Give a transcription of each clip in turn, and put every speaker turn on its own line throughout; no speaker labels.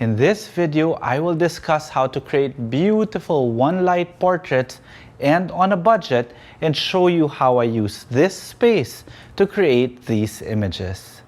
In this video, I will discuss how to create beautiful one-light portraits and on a budget, and show you how I use this space to create these images.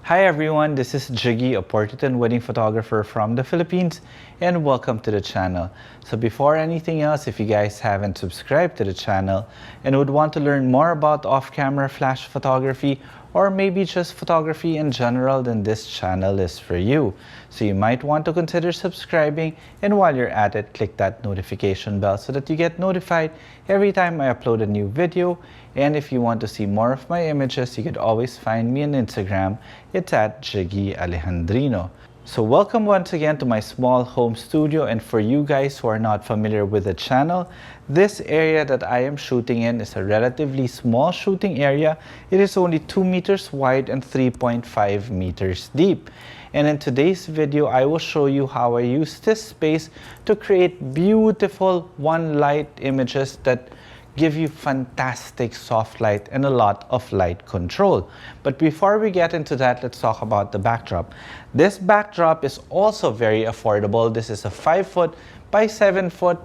Hi everyone, this is Jiggie, a portrait and wedding photographer from the Philippines, and welcome to the channel. So before anything else, if you guys haven't subscribed to the channel and would want to learn more about off-camera flash photography or maybe just photography in general, then this channel is for you. So you might want to consider subscribing, and while you're at it, click that notification bell so that you get notified every time I upload a new video. And if you want to see more of my images, you could always find me on Instagram. It's at Jiggie Alejandrino. So welcome once again to my small home studio, and for you guys who are not familiar with the channel, this area that I am shooting in is a relatively small shooting area. It is only 2 meters wide and 3.5 meters deep. And in today's video, I will show you how I use this space to create beautiful one light images that give you fantastic soft light and a lot of light control. But before we get into that, let's talk about the backdrop. This backdrop is also very affordable. This is a 5 foot by 7 foot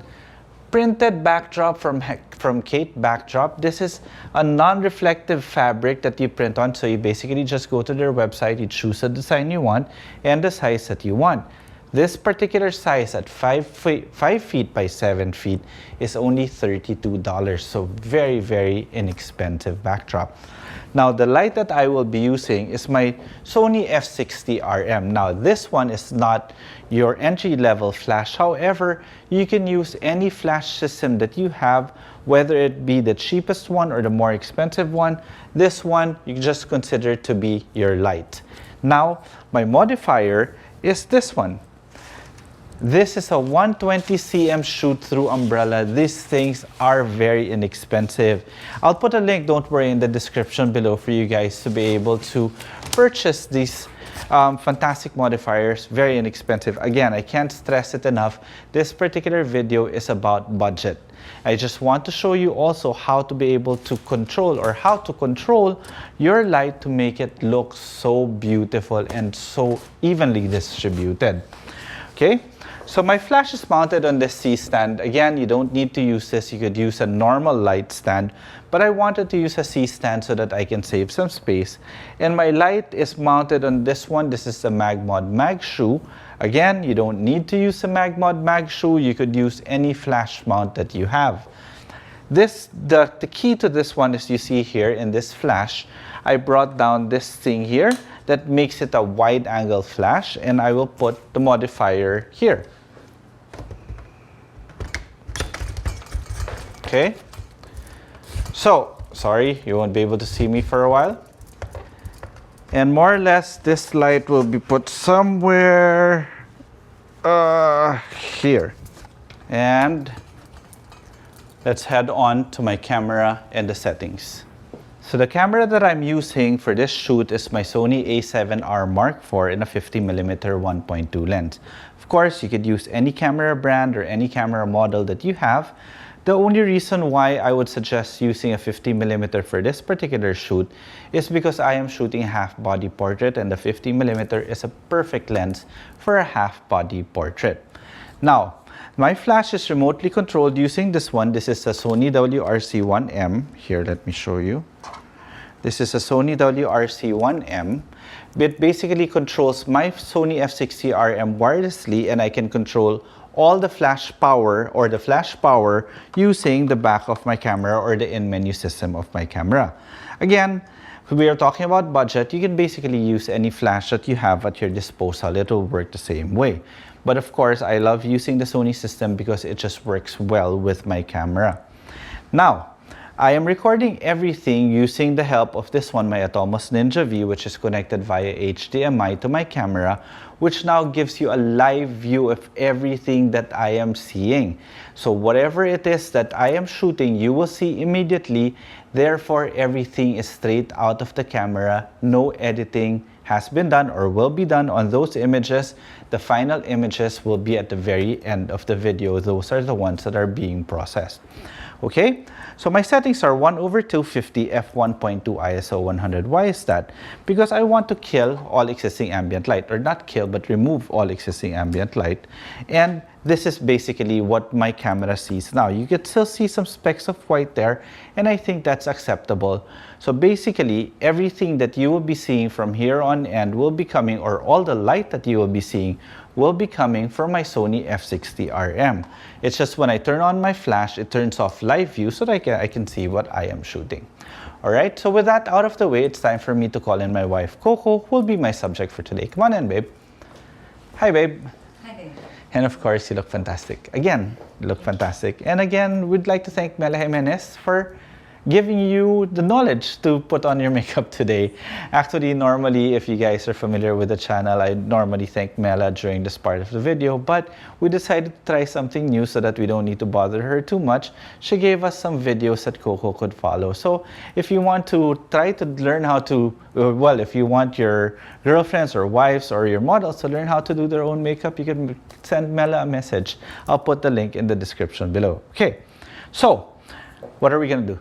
printed backdrop from Kate Backdrop. This is a non-reflective fabric that you print on. So you basically just go to their website, you choose a design you want and the size that you want. This particular size at 5 feet by 7 feet is only $32. So very, very inexpensive backdrop. Now the light that I will be using is my Sony f60RM. Now this one is not your entry-level flash. However, you can use any flash system that you have, whether it be the cheapest one or the more expensive one. This one you just consider to be your light. Now my modifier is this one. This is a 120 cm shoot-through umbrella. These things are very inexpensive. I'll put a link, don't worry, in the description below for you guys to be able to purchase these fantastic modifiers. Very inexpensive. Again, I can't stress it enough. This particular video is about budget. I just want to show you also how to be able to control, or how to control your light to make it look so beautiful and so evenly distributed. Okay, so my flash is mounted on this C stand. Again, you don't need to use this. You could use a normal light stand, but I wanted to use a C stand so that I can save some space. And my light is mounted on this one. This is the Magmod Mag Shoe. Again, you don't need to use a Magmod Mag Shoe. You could use any flash mount that you have. The key to this one is, you see here in this flash, I brought down this thing here that makes it a wide angle flash, and I will put the modifier here. Okay, so sorry, you won't be able to see me for a while. And more or less, this light will be put somewhere here. And let's head on to my camera and the settings. So the camera that I'm using for this shoot is my Sony a7R Mark IV in a 50mm 1.2 lens. Of course, you could use any camera brand or any camera model that you have. The only reason why I would suggest using a 50mm for this particular shoot is because I am shooting a half-body portrait, and the 50mm is a perfect lens for a half-body portrait. Now, my flash is remotely controlled using this one. This is a Sony WRC1M. Here, let me show you. This is a Sony WRC1M. It basically controls my Sony f60RM wirelessly, and I can control all the flash power, or the flash power, using the back of my camera or the in-menu system of my camera. Again, if we are talking about budget, you can basically use any flash that you have at your disposal. It will work the same way. But of course, I love using the Sony system because it just works well with my camera. Now, I am recording everything using the help of this one, my Atomos Ninja V, which is connected via HDMI to my camera, which now gives you a live view of everything that I am seeing. So whatever it is that I am shooting, you will see immediately. Therefore, everything is straight out of the camera. No editing has been done or will be done on those images. The final images will be at the very end of the video. Those are the ones that are being processed. Okay, so my settings are 1/250 f1.2 ISO 100. Why is that? Because I want to kill all existing ambient light, or not kill, but remove all existing ambient light. And this is basically what my camera sees now. You can still see some specks of white there, and I think that's acceptable. So basically, everything that you will be seeing from here on end will be coming, or all the light that you will be seeing will be coming from my Sony f60RM. It's just when I turn on my flash, it turns off live view so that I can see what I am shooting. Alright, so with that out of the way, it's time for me to call in my wife, Coco, who will be my subject for today. Come on in, babe. Hi, babe.
Hi.
And of course, you look fantastic. Again, you look fantastic. And again, we'd like to thank Mela Jimenez for giving you the knowledge to put on your makeup today. Actually, normally, if you guys are familiar with the channel, I normally thank Mela during this part of the video, but we decided to try something new so that we don't need to bother her too much. She gave us some videos that Coco could follow. So if you want to try to learn how to, well, if you want your girlfriends or wives or your models to learn how to do their own makeup, you can send Mela a message. I'll put the link in the description below. Okay, so what are we gonna do?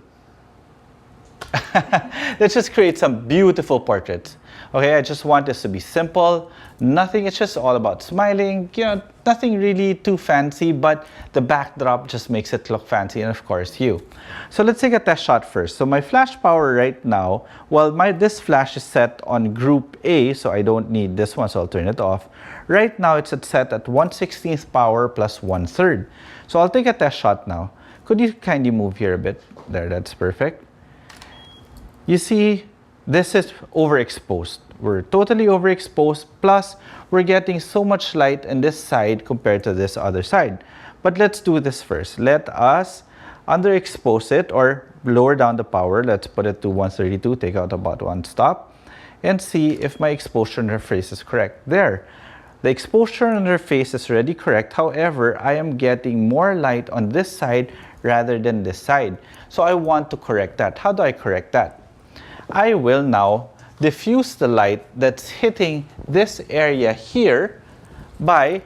Let's just create some beautiful portraits. Okay, I just want this to be simple. Nothing, it's just all about smiling. You know, nothing really too fancy, but the backdrop just makes it look fancy, and of course you. So let's take a test shot first. So my flash power right now, well, this flash is set on group A, so I don't need this one, so I'll turn it off. Right now it's set at 1/16 power plus 1/3. So I'll take a test shot now. Could you kindly move here a bit? There, that's perfect. You see, this is overexposed. We're totally overexposed, plus we're getting so much light in this side compared to this other side. But let's do this first. Let us underexpose it, or lower down the power. Let's put it to 132, take out about 1 stop, and see if my exposure on her face is correct. There. The exposure on her face is already correct. However, I am getting more light on this side rather than this side. So I want to correct that. How do I correct that? I will now diffuse the light that's hitting this area here by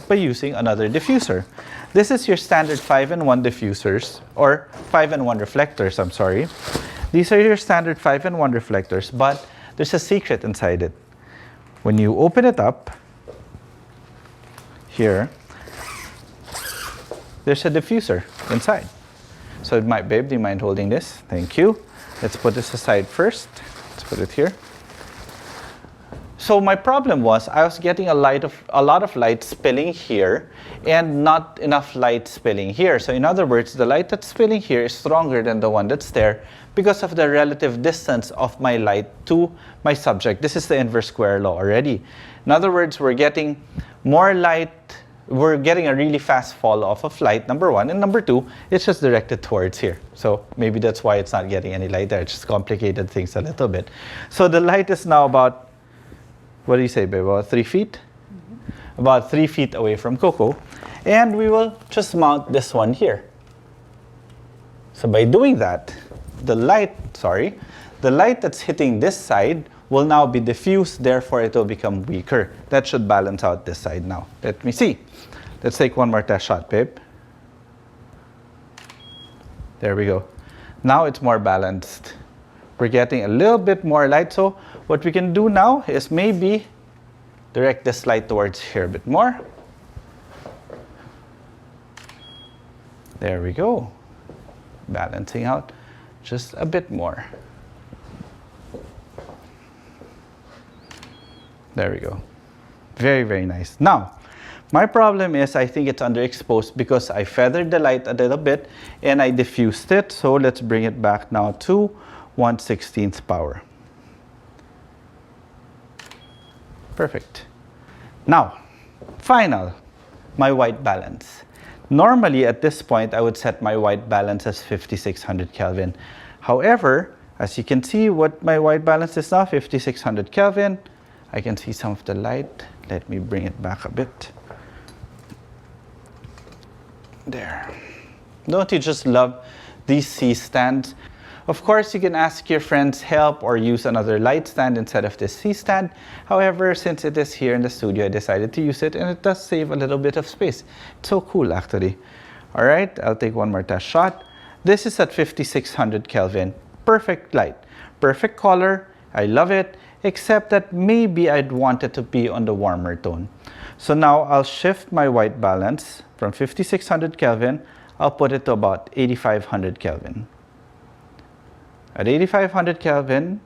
using another diffuser. This is your standard 5-in-1 diffusers, or 5-in-1 reflectors, I'm sorry. These are your standard 5-in-1 reflectors, but there's a secret inside it. When you open it up, here, there's a diffuser inside. So babe, do you mind holding this? Thank you. Let's put this aside first. Let's put it here. So my problem was I was getting a lot of light spilling here and not enough light spilling here. So in other words, the light that's spilling here is stronger than the one that's there because of the relative distance of my light to my subject. This is the inverse square law already. In other words, we're getting more light. We're getting a really fast fall off of light, number one. And number two, it's just directed towards here. So maybe that's why it's not getting any light there. It just complicated things a little bit. So the light is now about, what do you say, babe, about 3 feet? Mm-hmm. About 3 feet away from Coco. And we will just mount this one here. So by doing that, the light that's hitting this side will now be diffused, therefore it will become weaker. That should balance out this side now. Let me see. Let's take one more test shot, babe. There we go. Now it's more balanced. We're getting a little bit more light, so what we can do now is maybe direct this light towards here a bit more. There we go. Balancing out just a bit more. There we go. Very, very nice. Now, my problem is I think it's underexposed because I feathered the light a little bit and I diffused it. So let's bring it back now to 1/16 power. Perfect. Now, my white balance. Normally at this point, I would set my white balance as 5600 Kelvin. However, as you can see what my white balance is now, 5600 Kelvin. I can see some of the light. Let me bring it back a bit. There. Don't you just love these C-stands? Of course, you can ask your friends help or use another light stand instead of this C-stand. However, since it is here in the studio, I decided to use it, and it does save a little bit of space. It's so cool, actually. All right, I'll take one more test shot. This is at 5600 Kelvin. Perfect light, perfect color. I love it, except that maybe I'd want it to be on the warmer tone. So now I'll shift my white balance from 5600 Kelvin. I'll put it to about 8500 Kelvin. At 8500 Kelvin,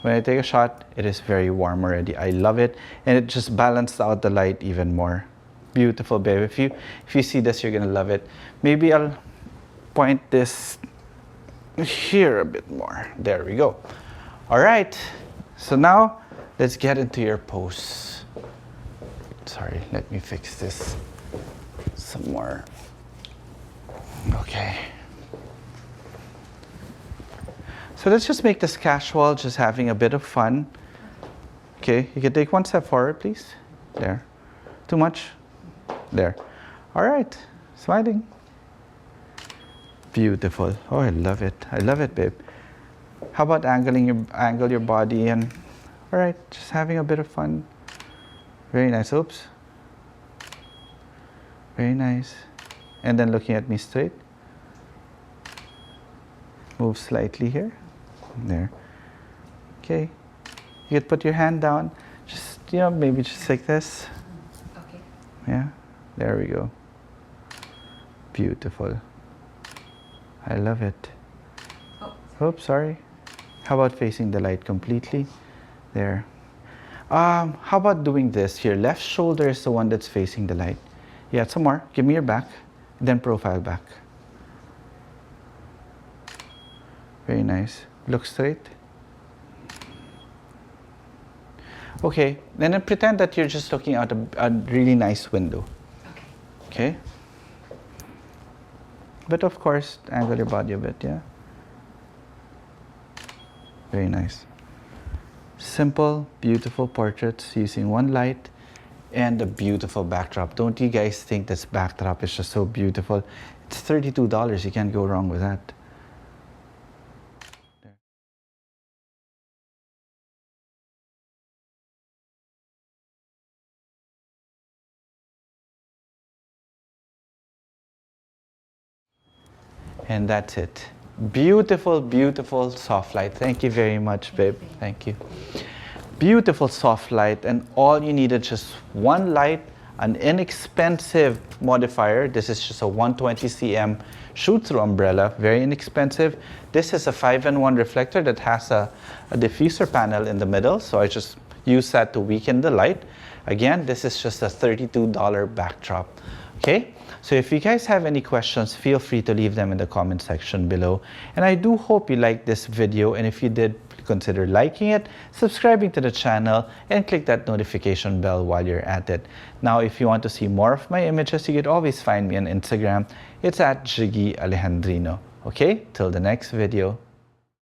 when I take a shot, it is very warm already. I love it, and it just balanced out the light even more. Beautiful, babe. If you see this, you're gonna love it. Maybe I'll point this here a bit more. There we go. All right, so now let's get into your pose. Sorry, let me fix this some more. Okay. So let's just make this casual, just having a bit of fun. Okay, you can take one step forward, please. There. Too much? There. All right, smiling. Beautiful. Oh, I love it. I love it, babe. How about angle your body and, all right, just having a bit of fun. Very nice. Oops. Very nice. And then looking at me straight. Move slightly here. There. Okay. You could put your hand down. Just, maybe just like this.
Okay.
Yeah. There we go. Beautiful. I love it. Oh, oops, sorry. How about facing the light completely? There. How about doing this? Your left shoulder is the one that's facing the light. Yeah, some more. Give me your back. Then profile back. Very nice. Look straight. Okay, then pretend that you're just looking out a really nice window. Okay? But of course, angle your body a bit, yeah? Very nice. Simple, beautiful portraits using one light and a beautiful backdrop. Don't you guys think this backdrop is just so beautiful? It's $32. You can't go wrong with that. And that's it. Beautiful, beautiful soft light. Thank you very much, babe. Thank you. Beautiful soft light, and all you needed just one light, an inexpensive modifier. This is just a 120 cm shoot-through umbrella, very inexpensive. This is a 5-in-1 reflector that has a diffuser panel in the middle, so I just use that to weaken the light. Again, this is just a $32 backdrop. Okay, so if you guys have any questions, feel free to leave them in the comment section below. And I do hope you liked this video, and if you did, consider liking it, subscribing to the channel, and click that notification bell while you're at it. Now, if you want to see more of my images, you could always find me on Instagram. It's at Jiggie Alejandrino. Okay, till the next video.